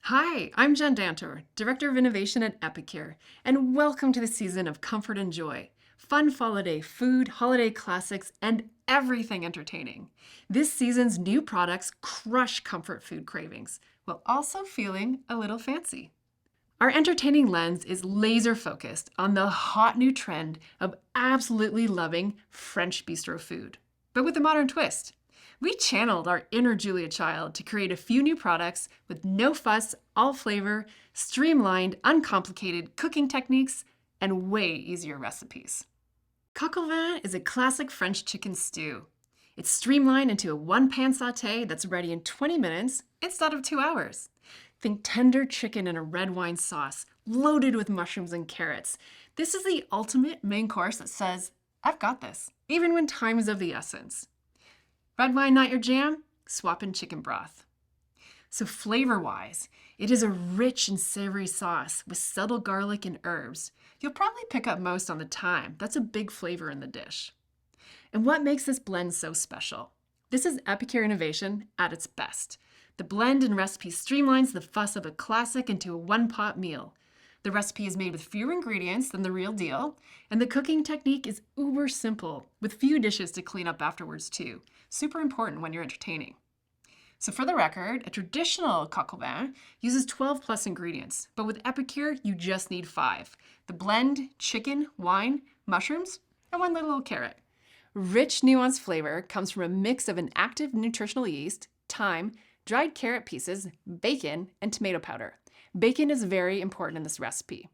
Hi, I'm Jen Dantor, Director of Innovation at Epicure, and welcome to the season of Comfort and Joy. Fun holiday food, holiday classics, and everything entertaining. This season's new products crush comfort food cravings while also feeling a little fancy. Our entertaining lens is laser focused on the hot new trend of absolutely loving French bistro food, but with a modern twist. We channeled our inner Julia child to create a few new products with no fuss, all flavor, streamlined, uncomplicated cooking techniques, and way easier recipes. Coq au vin is a classic French chicken stew. It's streamlined into a one-pan sauté that's ready in 20 minutes instead of 2 hours. Think tender chicken in a red wine sauce, loaded with mushrooms and carrots. This is the ultimate main course that says, I've got this, even when time is of the essence. Red wine not your jam? Swap in chicken broth. So flavor-wise, it is a rich and savory sauce with subtle garlic and herbs. You'll probably pick up most on the thyme. That's a big flavor in the dish. And what makes this blend so special? This is Epicure innovation at its best. The blend and recipe streamlines the fuss of a classic into a one-pot meal. The recipe is made with fewer ingredients than the real deal, and the cooking technique is uber simple, with few dishes to clean up afterwards too. Super important when you're entertaining. So for the record, a traditional coq au vin uses 12 plus ingredients, but with Epicure, you just need 5. The blend, chicken, wine, mushrooms, and one little carrot. Rich, nuanced flavor comes from a mix of an active nutritional yeast, thyme, dried carrot pieces, bacon, and tomato powder. Bacon is very important in this recipe.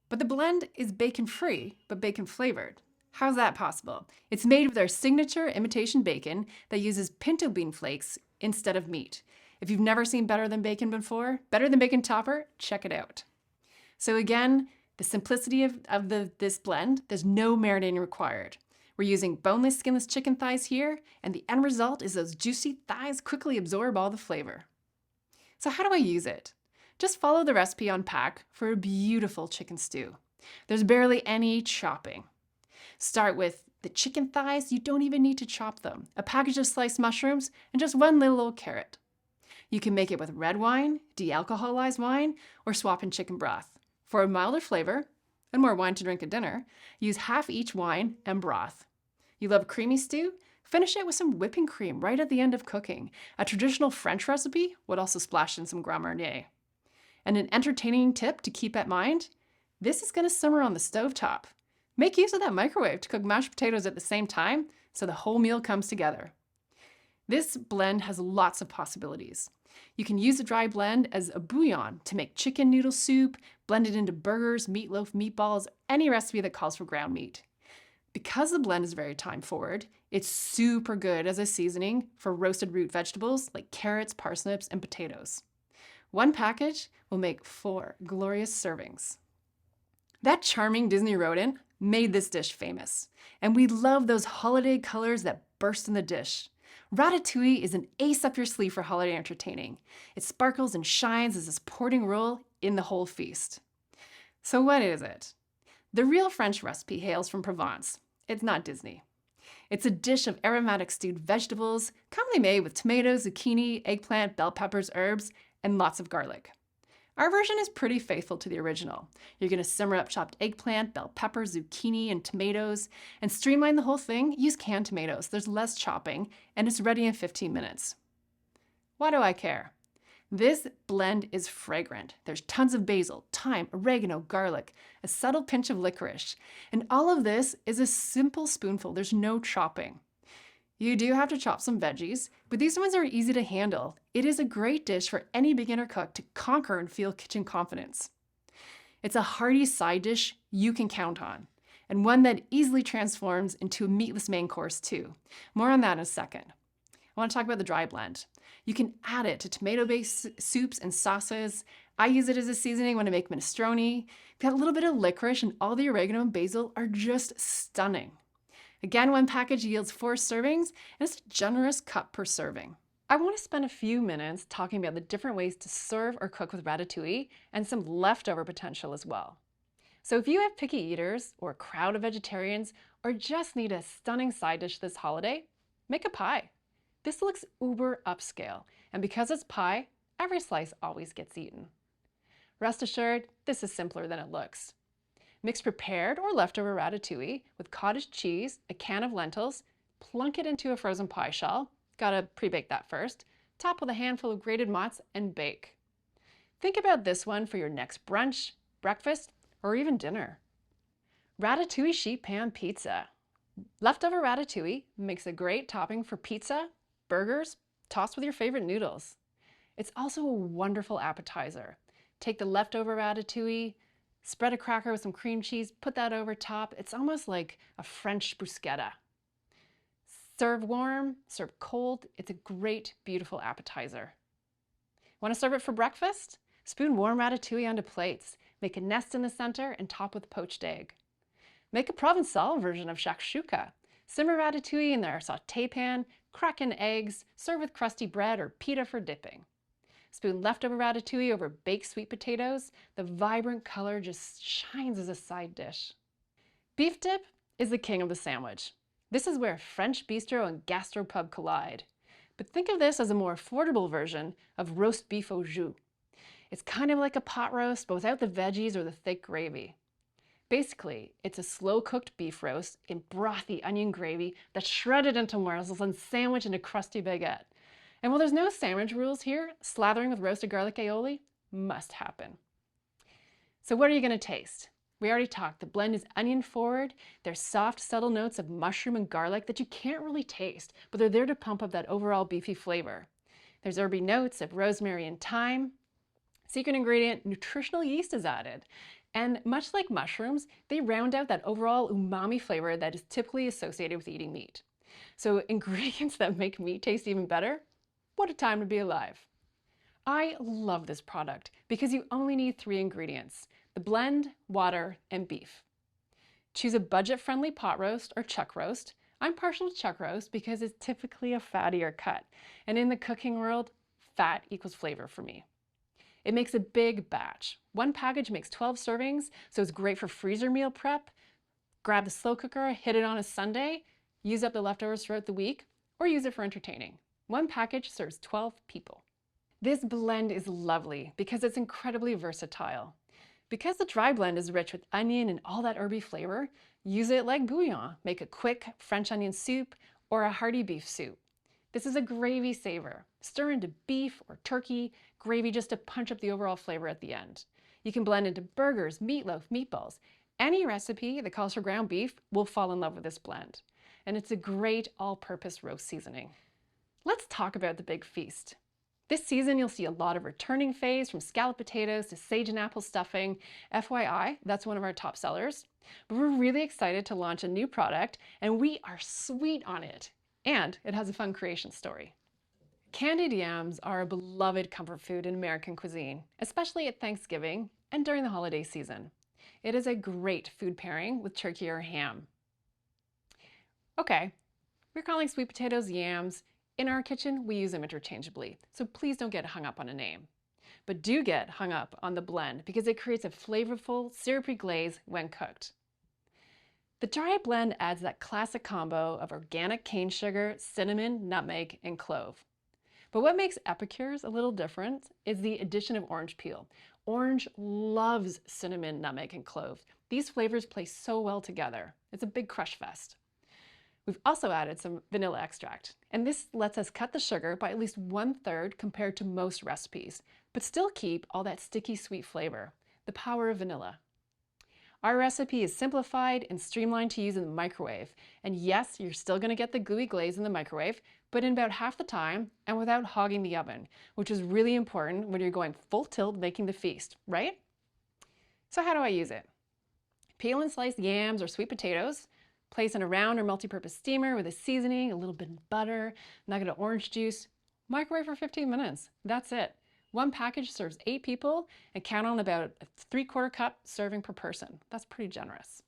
But the blend is bacon-free, but bacon-flavored. How's that possible? It's made with our signature imitation bacon that uses pinto bean flakes instead of meat. If you've never seen Better Than Bacon before, Better Than Bacon Topper, check it out. So again, the simplicity of this blend, there's no marinating required. We're using boneless, skinless chicken thighs here, and the end result is those juicy thighs quickly absorb all the flavor. So how do I use it? Just follow the recipe on pack for a beautiful chicken stew. There's barely any chopping. Start with the chicken thighs, you don't even need to chop them, a package of sliced mushrooms, and just one little old carrot. You can make it with red wine, de-alcoholized wine, or swap in chicken broth. For a milder flavor, and more wine to drink at dinner, use half each wine and broth. You love a creamy stew? Finish it with some whipping cream right at the end of cooking. A traditional French recipe would also splash in some Grand Marnier. And an entertaining tip to keep at mind, this is going to simmer on the stovetop. Make use of that microwave to cook mashed potatoes at the same time so the whole meal comes together. This blend has lots of possibilities. You can use a dry blend as a bouillon to make chicken noodle soup, blend it into burgers, meatloaf, meatballs, any recipe that calls for ground meat. Because the blend is very time forward, it's super good as a seasoning for roasted root vegetables like carrots, parsnips, and potatoes. One package will make 4 glorious servings. That charming Disney rodent made this dish famous, and we love those holiday colors that burst in the dish. Ratatouille is an ace up your sleeve for holiday entertaining. It sparkles and shines as a supporting role in the whole feast. So what is it? The real French recipe hails from Provence. It's not Disney. It's a dish of aromatic stewed vegetables, commonly made with tomatoes, zucchini, eggplant, bell peppers, herbs, and lots of garlic. Our version is pretty faithful to the original. You're going to simmer up chopped eggplant, bell peppers, zucchini, and tomatoes, and streamline the whole thing. Use canned tomatoes. There's less chopping, and it's ready in 15 minutes. Why do I care? This blend is fragrant. There's tons of basil, thyme, oregano, garlic, a subtle pinch of licorice, and all of this is a simple spoonful. There's no chopping. You do have to chop some veggies, but these ones are easy to handle. It is a great dish for any beginner cook to conquer and feel kitchen confidence. It's a hearty side dish you can count on, and one that easily transforms into a meatless main course too. More on that in a second. I want to talk about the dry blend. You can add it to tomato-based soups and sauces. I use it as a seasoning when I make minestrone. Got a little bit of licorice, and all the oregano and basil are just stunning. Again, one package yields 4 servings, and it's a generous cup per serving. I want to spend a few minutes talking about the different ways to serve or cook with ratatouille and some leftover potential as well. So if you have picky eaters or a crowd of vegetarians or just need a stunning side dish this holiday, make a pie. This looks uber upscale, and because it's pie, every slice always gets eaten. Rest assured, this is simpler than it looks. Mix prepared or leftover ratatouille with cottage cheese, a can of lentils, plunk it into a frozen pie shell, gotta pre-bake that first, top with a handful of grated mozz and bake. Think about this one for your next brunch, breakfast, or even dinner. Ratatouille sheet pan pizza. Leftover ratatouille makes a great topping for pizza, burgers, tossed with your favorite noodles. It's also a wonderful appetizer. Take the leftover ratatouille, spread a cracker with some cream cheese, put that over top. It's almost like a French bruschetta. Serve warm, serve cold. It's a great, beautiful appetizer. Want to serve it for breakfast? Spoon warm ratatouille onto plates. Make a nest in the center and top with poached egg. Make a Provençal version of shakshuka. Simmer ratatouille in their sauté pan, crack in eggs, serve with crusty bread or pita for dipping. Spoon leftover ratatouille over baked sweet potatoes. The vibrant color just shines as a side dish. Beef dip is the king of the sandwich. This is where French bistro and gastropub collide. But think of this as a more affordable version of roast beef au jus. It's kind of like a pot roast, but without the veggies or the thick gravy. Basically, it's a slow-cooked beef roast in brothy onion gravy that's shredded into morsels and sandwiched in a crusty baguette. And while there's no sandwich rules here, slathering with roasted garlic aioli must happen. So what are you going to taste? We already talked, the blend is onion forward. There's soft, subtle notes of mushroom and garlic that you can't really taste, but they're there to pump up that overall beefy flavor. There's herby notes of rosemary and thyme. Secret ingredient, nutritional yeast is added. And much like mushrooms, they round out that overall umami flavor that is typically associated with eating meat. So ingredients that make meat taste even better? What a time to be alive. I love this product because you only need 3 ingredients: the blend, water, and beef. Choose a budget-friendly pot roast or chuck roast. I'm partial to chuck roast because it's typically a fattier cut. And in the cooking world, fat equals flavor for me. It makes a big batch. One package makes 12 servings, so it's great for freezer meal prep. Grab the slow cooker, hit it on a Sunday, use up the leftovers throughout the week, or use it for entertaining. One package serves 12 people. This blend is lovely because it's incredibly versatile. Because the dry blend is rich with onion and all that herby flavor, use it like bouillon. Make a quick French onion soup or a hearty beef soup. This is a gravy saver. Stir into beef or turkey, gravy just to punch up the overall flavor at the end. You can blend into burgers, meatloaf, meatballs. Any recipe that calls for ground beef will fall in love with this blend. And it's a great all-purpose roast seasoning. Let's talk about the big feast. This season, you'll see a lot of returning faves, from scalloped potatoes to sage and apple stuffing. FYI, that's one of our top sellers. But we're really excited to launch a new product, and we are sweet on it. And it has a fun creation story. Candied yams are a beloved comfort food in American cuisine, especially at Thanksgiving and during the holiday season. It is a great food pairing with turkey or ham. Okay, we're calling sweet potatoes yams. In our kitchen, we use them interchangeably, so please don't get hung up on a name. But do get hung up on the blend because it creates a flavorful, syrupy glaze when cooked. The dry blend adds that classic combo of organic cane sugar, cinnamon, nutmeg, and clove. But what makes Epicure's a little different is the addition of orange peel. Orange loves cinnamon, nutmeg, and clove. These flavors play so well together. It's a big crush fest. We've also added some vanilla extract, and this lets us cut the sugar by at least 1/3 compared to most recipes, but still keep all that sticky sweet flavor. The power of vanilla. Our recipe is simplified and streamlined to use in the microwave. And yes, you're still going to get the gooey glaze in the microwave, but in about half the time and without hogging the oven, which is really important when you're going full tilt making the feast, right? So how do I use it? Peel and slice yams or sweet potatoes. Place in a round or multi-purpose steamer with a seasoning, a little bit of butter, nugget of orange juice. Microwave for 15 minutes. That's it. One package serves 8 people, and count on about a 3/4 cup serving per person. That's pretty generous.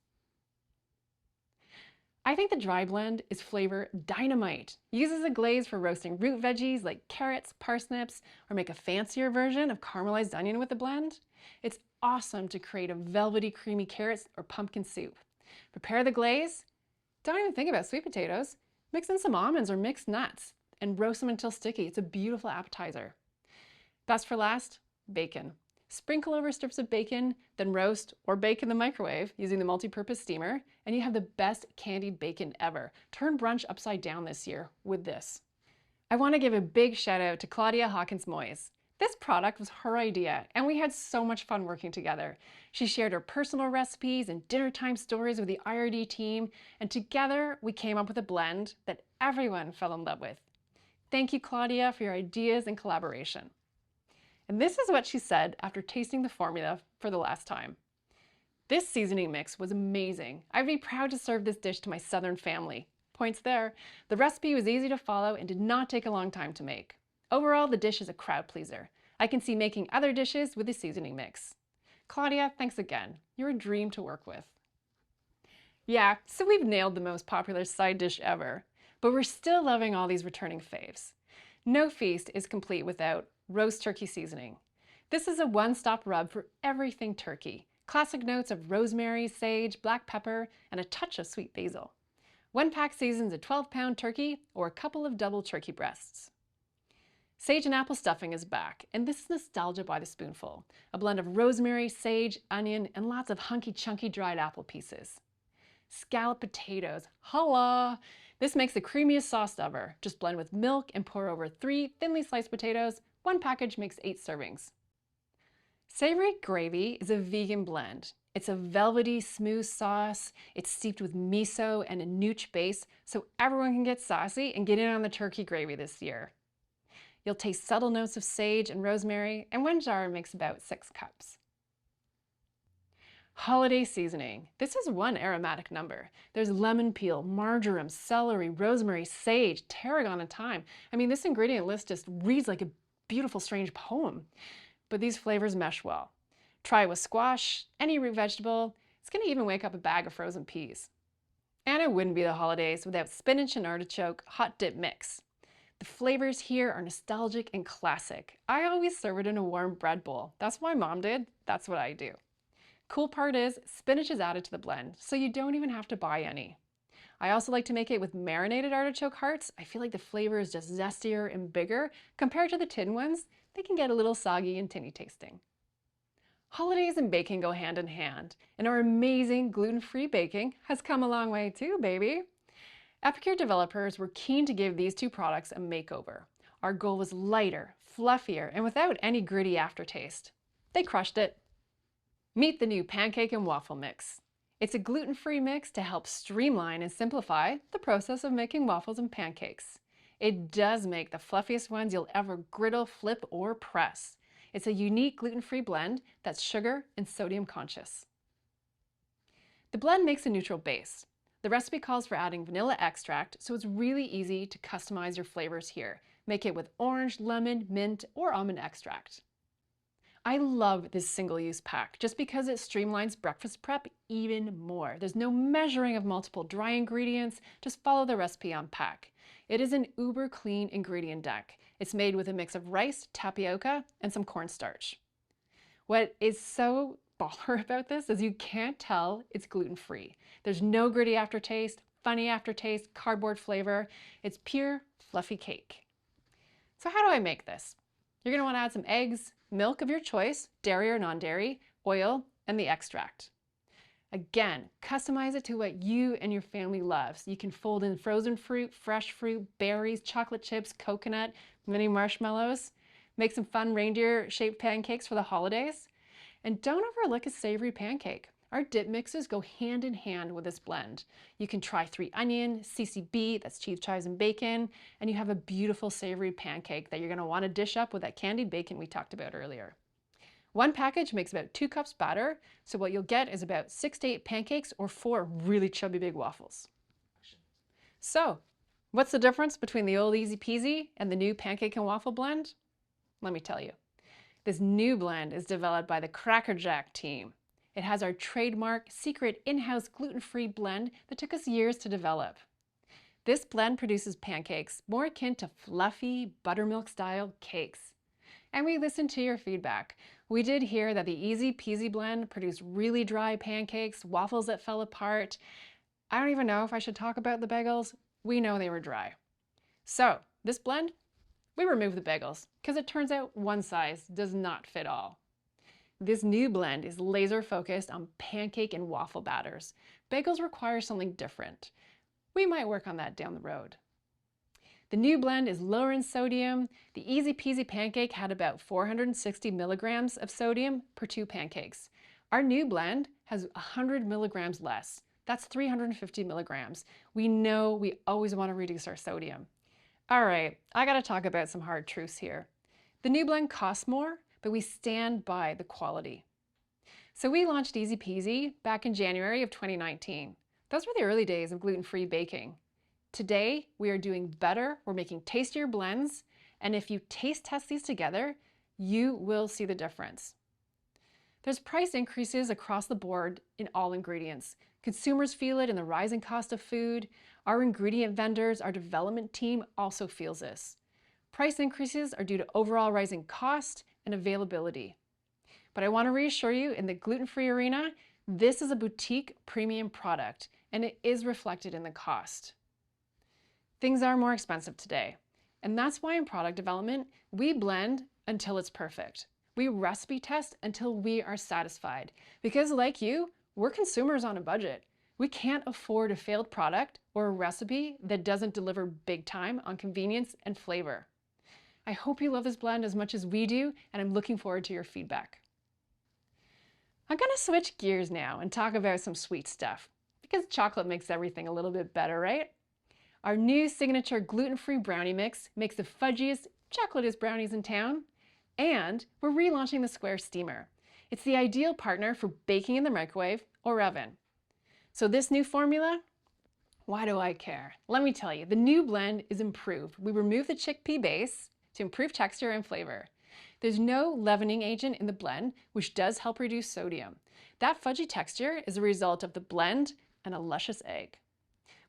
I think the dry blend is flavor dynamite. Use as a glaze for roasting root veggies like carrots, parsnips, or make a fancier version of caramelized onion with the blend. It's awesome to create a velvety, creamy carrots or pumpkin soup. Prepare the glaze. Don't even think about sweet potatoes. Mix in some almonds or mixed nuts and roast them until sticky. It's a beautiful appetizer. Best for last, bacon. Sprinkle over strips of bacon, then roast or bake in the microwave using the multi-purpose steamer, and you have the best candied bacon ever. Turn brunch upside down this year with this. I want to give a big shout out to Claudia Hawkins-Moyes. This product was her idea, and we had so much fun working together. She shared her personal recipes and dinner time stories with the IRD team, and together we came up with a blend that everyone fell in love with. Thank you, Claudia, for your ideas and collaboration. And this is what she said after tasting the formula for the last time. This seasoning mix was amazing. I'd be proud to serve this dish to my Southern family. Points there. The recipe was easy to follow and did not take a long time to make. Overall, the dish is a crowd pleaser. I can see making other dishes with the seasoning mix. Claudia, thanks again. You're a dream to work with. Yeah, so we've nailed the most popular side dish ever, but we're still loving all these returning faves. No feast is complete without roast turkey seasoning. This is a one-stop rub for everything turkey. Classic notes of rosemary, sage, black pepper, and a touch of sweet basil. One pack seasons a 12-pound turkey or a couple of double turkey breasts. Sage and apple stuffing is back, and this is nostalgia by the spoonful. A blend of rosemary, sage, onion, and lots of hunky chunky dried apple pieces. Scalloped potatoes, holla! This makes the creamiest sauce ever. Just blend with milk and pour over 3 thinly sliced potatoes. One package makes 8 servings. Savory gravy is a vegan blend. It's a velvety, smooth sauce. It's steeped with miso and a nooch base, so everyone can get saucy and get in on the turkey gravy this year. You'll taste subtle notes of sage and rosemary, and one jar makes about 6 cups. Holiday seasoning. This is one aromatic number. There's lemon peel, marjoram, celery, rosemary, sage, tarragon, and thyme. I mean, this ingredient list just reads like a beautiful, strange poem. But these flavors mesh well. Try with squash, any root vegetable. It's going to even wake up a bag of frozen peas. And it wouldn't be the holidays without spinach and artichoke hot dip mix. The flavors here are nostalgic and classic. I always serve it in a warm bread bowl. That's what my mom did. That's what I do. Cool part is, spinach is added to the blend, so you don't even have to buy any. I also like to make it with marinated artichoke hearts. I feel like the flavor is just zestier and bigger. Compared to the tin ones, they can get a little soggy and tinny tasting. Holidays and baking go hand in hand, and our amazing gluten-free baking has come a long way too, baby. Epicure developers were keen to give these two products a makeover. Our goal was lighter, fluffier, and without any gritty aftertaste. They crushed it. Meet the new pancake and waffle mix. It's a gluten-free mix to help streamline and simplify the process of making waffles and pancakes. It does make the fluffiest ones you'll ever griddle, flip, or press. It's a unique gluten-free blend that's sugar and sodium conscious. The blend makes a neutral base. The recipe calls for adding vanilla extract, so it's really easy to customize your flavors here. Make it with orange, lemon, mint, or almond extract. I love this single-use pack just because it streamlines breakfast prep even more. There's no measuring of multiple dry ingredients, just follow the recipe on pack. It is an uber clean ingredient deck. It's made with a mix of rice, tapioca, and some cornstarch. What is so baller about this is you can't tell it's gluten-free. There's no gritty aftertaste, funny aftertaste, cardboard flavor. It's pure, fluffy cake. So how do I make this? You're going to want to add some eggs, milk of your choice, dairy or non-dairy, oil, and the extract. Again, customize it to what you and your family loves. You can fold in frozen fruit, fresh fruit, berries, chocolate chips, coconut, mini marshmallows. Make some fun reindeer-shaped pancakes for the holidays. And don't overlook a savory pancake. Our dip mixes go hand in hand with this blend. You can try 3 onion, CCB, that's cheese, chives, and bacon, and you have a beautiful savory pancake that you're going to want to dish up with that candied bacon we talked about earlier. One package makes about 2 cups batter, so what you'll get is about 6 to 8 pancakes or 4 really chubby big waffles. So, what's the difference between the old easy peasy and the new pancake and waffle blend? Let me tell you. This new blend is developed by the Cracker Jack team. It has our trademark secret in-house gluten-free blend that took us years to develop. This blend produces pancakes more akin to fluffy buttermilk style cakes. And we listened to your feedback. We did hear that the easy peasy blend produced really dry pancakes, waffles that fell apart. I don't even know if I should talk about the bagels. We know they were dry. So this blend, we remove the bagels because it turns out one size does not fit all. This new blend is laser focused on pancake and waffle batters. Bagels require something different. We might work on that down the road. The new blend is lower in sodium. The Easy Peasy pancake had about 460 milligrams of sodium per 2 pancakes. Our new blend has 100 milligrams less. That's 350 milligrams. We know we always want to reduce our sodium. All right, I gotta talk about some hard truths here. The new blend costs more, but we stand by the quality. So we launched Easy Peasy back in January of 2019. Those were the early days of gluten-free baking. Today, we are doing better. We're making tastier blends. And if you taste test these together, you will see the difference. There's price increases across the board in all ingredients. Consumers feel it in the rising cost of food. Our ingredient vendors, our development team also feels this. Price increases are due to overall rising cost and availability. But I want to reassure you, in the gluten-free arena, this is a boutique premium product, and it is reflected in the cost. Things are more expensive today, and that's why in product development, we blend until it's perfect. We recipe test until we are satisfied, because like you, we're consumers on a budget. We can't afford a failed product or a recipe that doesn't deliver big time on convenience and flavor. I hope you love this blend as much as we do, and I'm looking forward to your feedback. I'm gonna switch gears now and talk about some sweet stuff, because chocolate makes everything a little bit better, right? Our new signature gluten-free brownie mix makes the fudgiest, chocolatiest brownies in town, and we're relaunching the square steamer. It's the ideal partner for baking in the microwave or oven. So this new formula, why do I care? Let me tell you, the new blend is improved. We removed the chickpea base to improve texture and flavor. There's no leavening agent in the blend, which does help reduce sodium. That fudgy texture is a result of the blend and a luscious egg.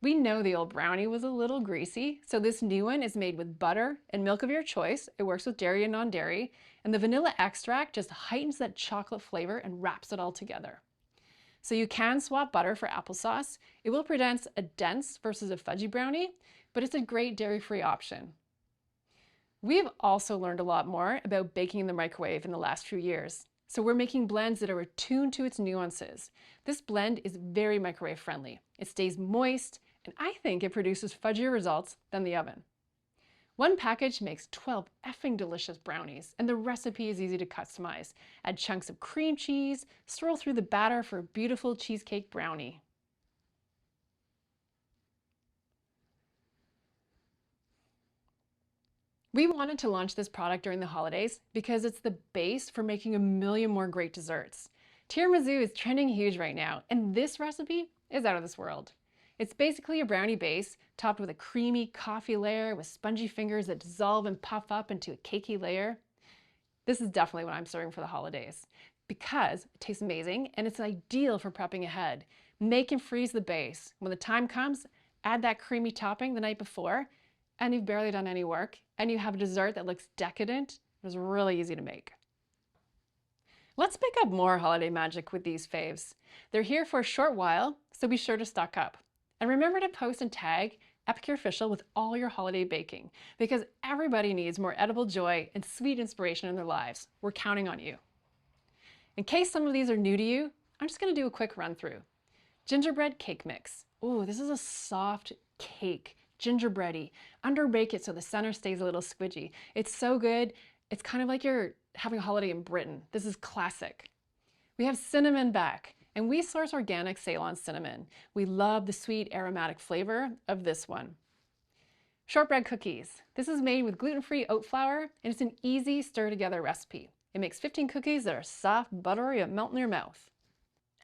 We know the old brownie was a little greasy, so this new one is made with butter and milk of your choice. It works with dairy and non-dairy, and the vanilla extract just heightens that chocolate flavor and wraps it all together. So you can swap butter for applesauce. It will produce a dense versus a fudgy brownie, but it's a great dairy-free option. We've also learned a lot more about baking in the microwave in the last few years. So we're making blends that are attuned to its nuances. This blend is very microwave friendly. It stays moist, and I think it produces fudgier results than the oven. One package makes 12 effing delicious brownies, and the recipe is easy to customize. Add chunks of cream cheese, swirl through the batter for a beautiful cheesecake brownie. We wanted to launch this product during the holidays because it's the base for making a million more great desserts. Tiramisu is trending huge right now, and this recipe is out of this world. It's basically a brownie base topped with a creamy coffee layer with spongy fingers that dissolve and puff up into a cakey layer. This is definitely what I'm serving for the holidays because it tastes amazing and it's ideal for prepping ahead. Make and freeze the base. When the time comes, add that creamy topping the night before, and you've barely done any work, and you have a dessert that looks decadent. It's really easy to make. Let's pick up more holiday magic with these faves. They're here for a short while, so be sure to stock up. And remember to post and tag Epicure Official with all your holiday baking, because everybody needs more edible joy and sweet inspiration in their lives. We're counting on you. In case some of these are new to you, I'm just gonna do a quick run through. Gingerbread cake mix. Ooh, this is a soft cake. Gingerbready. Underbake it so the center stays a little squidgy. It's so good. It's kind of like you're having a holiday in Britain. This is classic. We have cinnamon back, and we source organic Ceylon cinnamon. We love the sweet aromatic flavor of this one. Shortbread cookies. This is made with gluten-free oat flour, and it's an easy stir-together recipe. It makes 15 cookies that are soft, buttery, and melt in your mouth.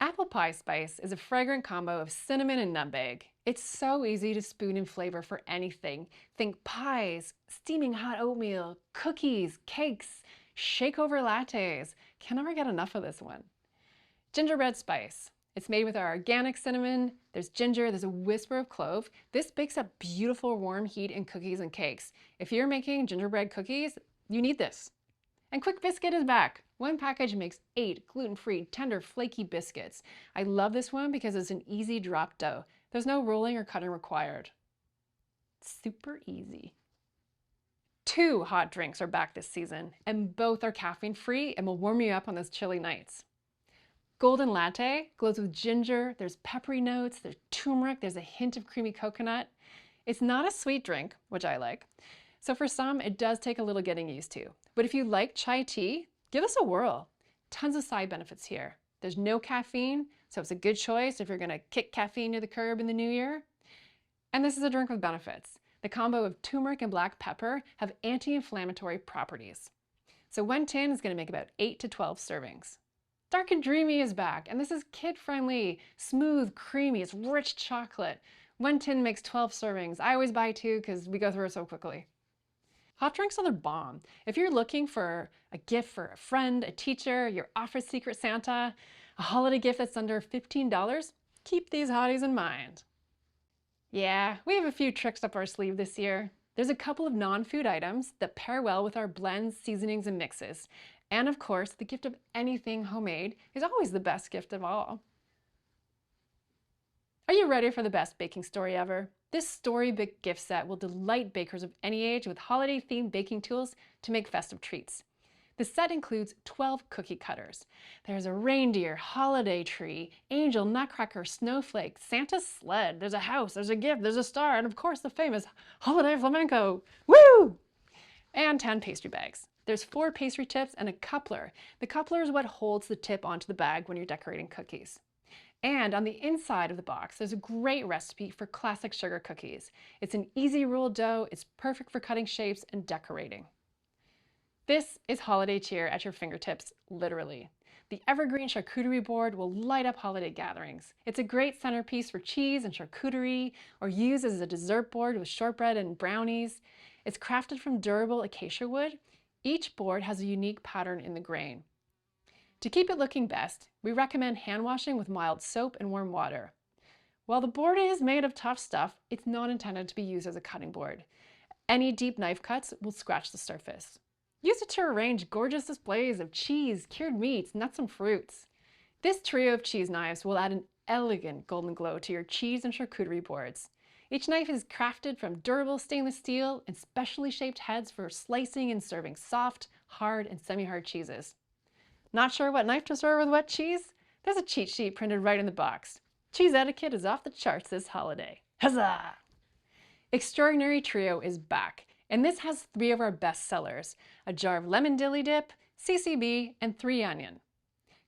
Apple pie spice is a fragrant combo of cinnamon and nutmeg. It's so easy to spoon in flavor for anything. Think pies, steaming hot oatmeal, cookies, cakes, shake-over lattes. Can never get enough of this one. Gingerbread spice. It's made with our organic cinnamon. There's ginger, there's a whisper of clove. This bakes up beautiful warm heat in cookies and cakes. If you're making gingerbread cookies, you need this. And Quick Biscuit is back. One package makes 8 gluten-free, tender, flaky biscuits. I love this one because it's an easy drop dough. There's no rolling or cutting required. Super easy. Two hot drinks are back this season, and both are caffeine-free and will warm you up on those chilly nights. Golden Latte glows with ginger, there's peppery notes, there's turmeric, there's a hint of creamy coconut. It's not a sweet drink, which I like. So for some, it does take a little getting used to. But if you like chai tea, give this a whirl. Tons of side benefits here. There's no caffeine, so it's a good choice if you're gonna kick caffeine to the curb in the new year. And this is a drink with benefits. The combo of turmeric and black pepper have anti-inflammatory properties. So one tin is gonna make about 8 to 12 servings. Dark and Dreamy is back, and this is kid-friendly, smooth, creamy, it's rich chocolate. One tin makes 12 servings. I always buy two because we go through it so quickly. Hot drinks are the bomb. If you're looking for a gift for a friend, a teacher, your office Secret Santa, a holiday gift that's under $15, keep these hotties in mind. Yeah, we have a few tricks up our sleeve this year. There's a couple of non-food items that pair well with our blends, seasonings, and mixes. And of course, the gift of anything homemade is always the best gift of all. Are you ready for the best baking story ever? This storybook gift set will delight bakers of any age with holiday-themed baking tools to make festive treats. The set includes 12 cookie cutters. There's a reindeer, holiday tree, angel, nutcracker, snowflake, Santa's sled, there's a house, there's a gift, there's a star, and of course the famous holiday flamenco. Woo! And 10 pastry bags. There's 4 pastry tips and a coupler. The coupler is what holds the tip onto the bag when you're decorating cookies. And on the inside of the box, there's a great recipe for classic sugar cookies. It's an easy rolled dough, it's perfect for cutting shapes and decorating. This is holiday cheer at your fingertips, literally. The evergreen charcuterie board will light up holiday gatherings. It's a great centerpiece for cheese and charcuterie, or used as a dessert board with shortbread and brownies. It's crafted from durable acacia wood. Each board has a unique pattern in the grain. To keep it looking best, we recommend hand washing with mild soap and warm water. While the board is made of tough stuff, it's not intended to be used as a cutting board. Any deep knife cuts will scratch the surface. Use it to arrange gorgeous displays of cheese, cured meats, nuts, and fruits. This trio of cheese knives will add an elegant golden glow to your cheese and charcuterie boards. Each knife is crafted from durable stainless steel and specially shaped heads for slicing and serving soft, hard, and semi-hard cheeses. Not sure what knife to serve with wet cheese? There's a cheat sheet printed right in the box. Cheese etiquette is off the charts this holiday. Huzzah! Extraordinary Trio is back, and this has 3 of our best sellers: a jar of lemon dilly dip, CCB, and 3 onion.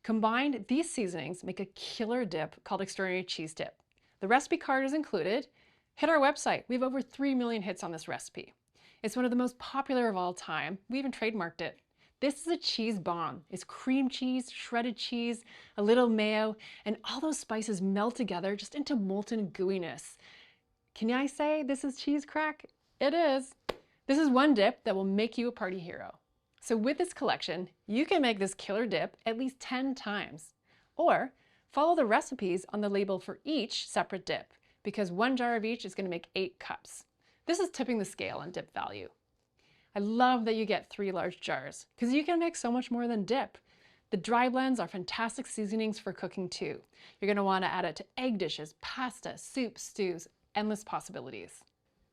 Combined, these seasonings make a killer dip called Extraordinary Cheese Dip. The recipe card is included. Hit our website. We have over 3 million hits on this recipe. It's one of the most popular of all time. We even trademarked it. This is a cheese bomb. It's cream cheese, shredded cheese, a little mayo, and all those spices melt together just into molten gooiness. Can I say this is cheese crack? It is. This is one dip that will make you a party hero. So with this collection, you can make this killer dip at least 10 times. Or follow the recipes on the label for each separate dip, because 1 jar of each is going to make 8 cups. This is tipping the scale on dip value. I love that you get 3 large jars, because you can make so much more than dip. The dry blends are fantastic seasonings for cooking too. You're going to want to add it to egg dishes, pasta, soups, stews, endless possibilities.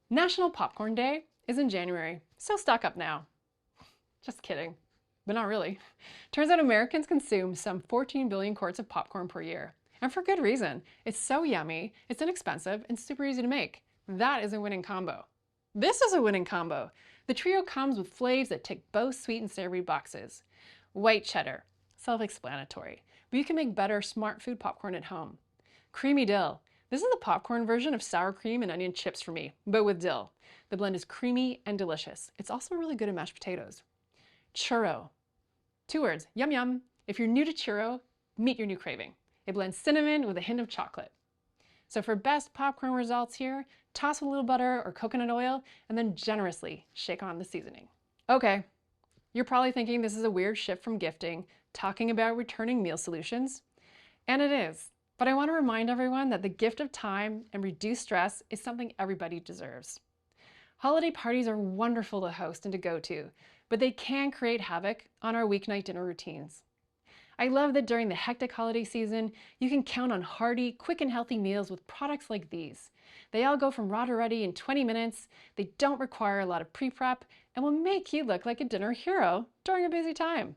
National Popcorn Day is in January, so stock up now. Just kidding, but not really. Turns out Americans consume some 14 billion quarts of popcorn per year. And for good reason. It's so yummy, it's inexpensive, and super easy to make. That is a winning combo. This is a winning combo. The trio comes with flavors that tick both sweet and savory boxes. White cheddar, self-explanatory, but you can make better smart food popcorn at home. Creamy dill. This is the popcorn version of sour cream and onion chips for me, but with dill. The blend is creamy and delicious. It's also really good in mashed potatoes. Churro. 2 words, yum yum. If you're new to churro, meet your new craving. It blends cinnamon with a hint of chocolate. So for best popcorn results here, toss a little butter or coconut oil and then generously shake on the seasoning. Okay, you're probably thinking this is a weird shift from gifting, talking about returning meal solutions. And it is, but I want to remind everyone that the gift of time and reduced stress is something everybody deserves. Holiday parties are wonderful to host and to go to, but they can create havoc on our weeknight dinner routines. I love that during the hectic holiday season, you can count on hearty, quick and healthy meals with products like these. They all go from raw to ready in 20 minutes, they don't require a lot of pre-prep, and will make you look like a dinner hero during a busy time.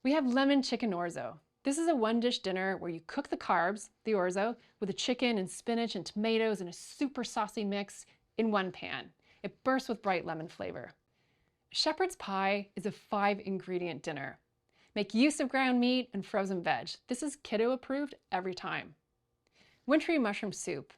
We have lemon chicken orzo. This is a one-dish dinner where you cook the carbs, the orzo, with the chicken and spinach and tomatoes in a super saucy mix in one pan. It bursts with bright lemon flavor. Shepherd's pie is a 5-ingredient dinner. Make use of ground meat and frozen veg. This is kiddo approved every time. Wintry mushroom soup.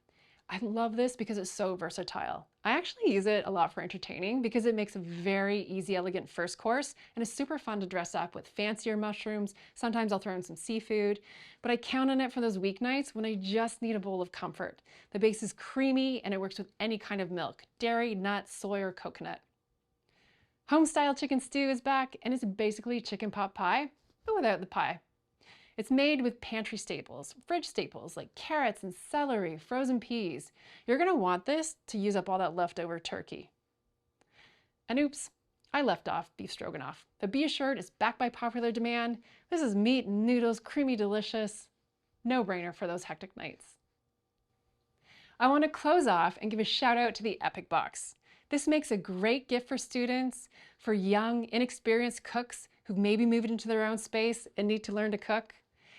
I love this because it's so versatile. I actually use it a lot for entertaining because it makes a very easy, elegant first course and is super fun to dress up with fancier mushrooms. Sometimes I'll throw in some seafood, but I count on it for those weeknights when I just need a bowl of comfort. The base is creamy and it works with any kind of milk, dairy, nuts, soy, or coconut. Home-style chicken stew is back and it's basically chicken pot pie, but without the pie. It's made with pantry staples, fridge staples like carrots and celery, frozen peas. You're gonna want this to use up all that leftover turkey. And oops, I left off beef stroganoff. But be assured it's back by popular demand. This is meat and noodles, creamy delicious. No-brainer for those hectic nights. I want to close off and give a shout out to the Epic Box. This makes a great gift for students, for young, inexperienced cooks who maybe moved into their own space and need to learn to cook.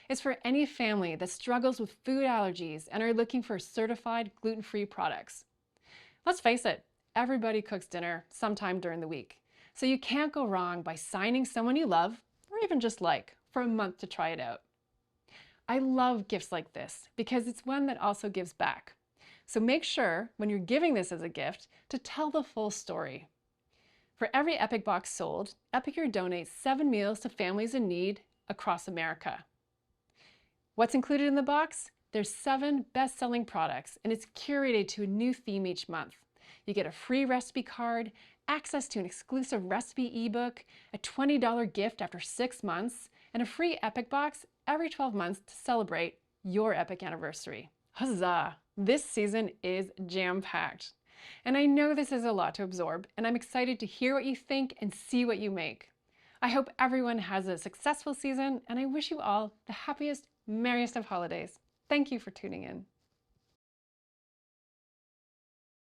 It's for any family that struggles with food allergies and are looking for certified gluten-free products. Let's face it, everybody cooks dinner sometime during the week. So you can't go wrong by signing someone you love, or even just like, for a month to try it out. I love gifts like this because it's one that also gives back. So make sure when you're giving this as a gift to tell the full story. For every Epic Box sold, Epicure donates 7 meals to families in need across America. What's included in the box? There's 7 best-selling products, and it's curated to a new theme each month. You get a free recipe card, access to an exclusive recipe ebook, a $20 gift after 6 months, and a free Epic Box every 12 months to celebrate your epic anniversary. Huzzah! This season is jam-packed. And I know this is a lot to absorb, and I'm excited to hear what you think and see what you make. I hope everyone has a successful season, and I wish you all the happiest, merriest of holidays. Thank you for tuning in.